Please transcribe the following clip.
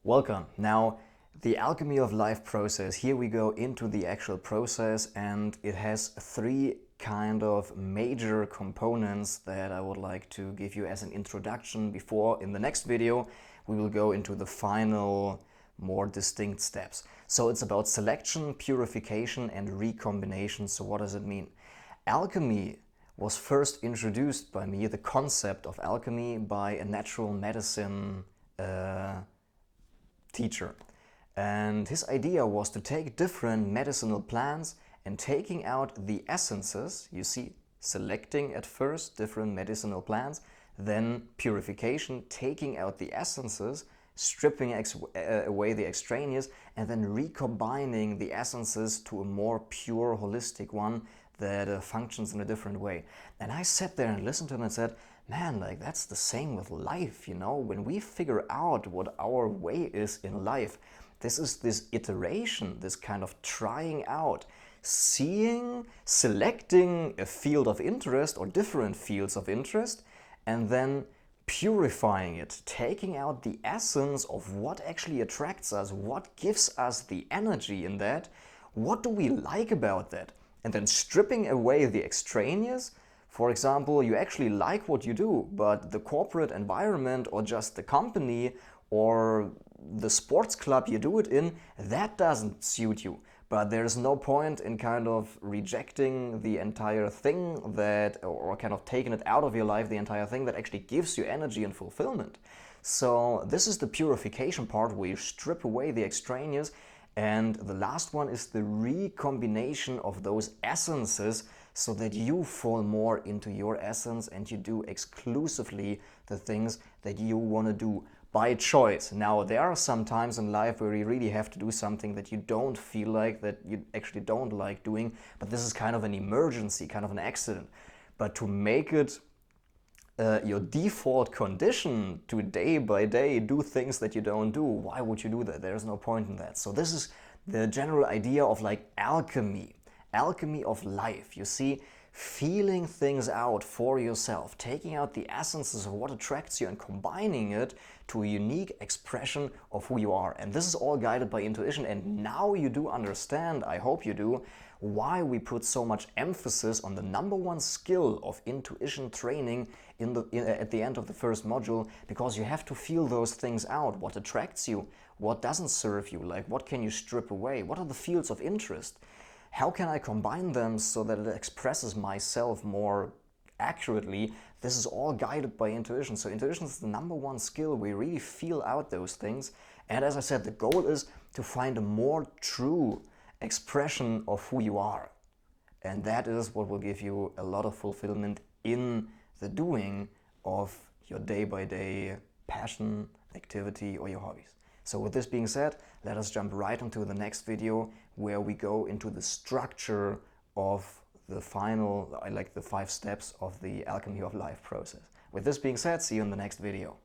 Welcome. Now, the Alchemy of Life process, here we go into the actual process, and it has three kind of major components that I would like to give you as an introduction before in the next video we will go into the final, more distinct steps. So it's about selection, purification, and recombination. So what does it mean? Alchemy was first introduced by me, the concept of alchemy, by a natural medicine teacher. And his idea was to take different medicinal plants and taking out the essences, you see, selecting at first different medicinal plants, then purification, taking out the essences, stripping away the extraneous, and then recombining the essences to a more pure, holistic one that functions in a different way. And I sat there and listened to him and said, man, like that's the same with life, you know? When we figure out what our way is in life, this is this iteration, this kind of trying out, seeing, selecting a field of interest or different fields of interest, and then purifying it, taking out the essence of what actually attracts us, what gives us the energy in that, what do we like about that, and then stripping away the extraneous. For example, you actually like what you do, but the corporate environment or just the company or the sports club you do it in, that doesn't suit you. But there's no point in kind of rejecting the entire thing that, or kind of taking it out of your life, the entire thing that actually gives you energy and fulfillment. So this is the purification part where you strip away the extraneous. And the last one is the recombination of those essences so that you fall more into your essence and you do exclusively the things that you want to do by choice. Now, there are some times in life where you really have to do something that you don't feel like, that you actually don't like doing, but this is kind of an emergency, kind of an accident. But to make it your default condition to day by day do things that you don't do, why would you do that? There's no point in that. So this is the general idea of like alchemy of life. You see, feeling things out for yourself, taking out the essences of what attracts you and combining it to a unique expression of who you are. And this is all guided by intuition. And now you do understand, I hope you do, why we put so much emphasis on the number one skill of intuition training at the end of the first module, because you have to feel those things out. What attracts you? What doesn't serve you? Like, what can you strip away? What are the fields of interest? How can I combine them so that it expresses myself more accurately? This is all guided by intuition. So intuition is the number one skill. We really feel out those things. And as I said, the goal is to find a more true expression of who you are. And that is what will give you a lot of fulfillment in the doing of your day-by-day passion, activity, or your hobbies. So with this being said, let us jump right into the next video where we go into the structure of the final, like the 5 steps of the Alchemy of Life process. With this being said, see you in the next video.